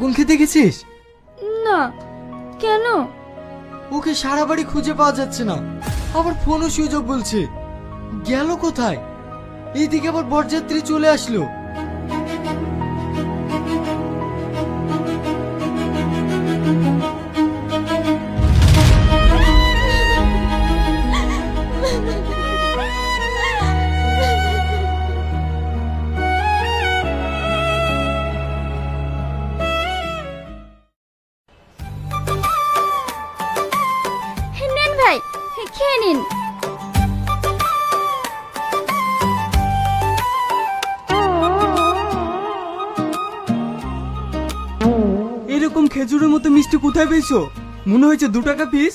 আগুন খেতে গেছিস? না, কেন? ওকে সারা বাড়ি খুঁজে পাওয়া যাচ্ছে না, আবার ফোনও সুইচ অফ বলছে। গেল কোথায়? এইদিকে আবার বরযাত্রী চলে আসলো। নেন ভাই, খেয়ে নিন। এরকম খেজুরের মতো মিষ্টি কোথায় পেয়েছো? মনে হয়েছে 2 টাকা পিস।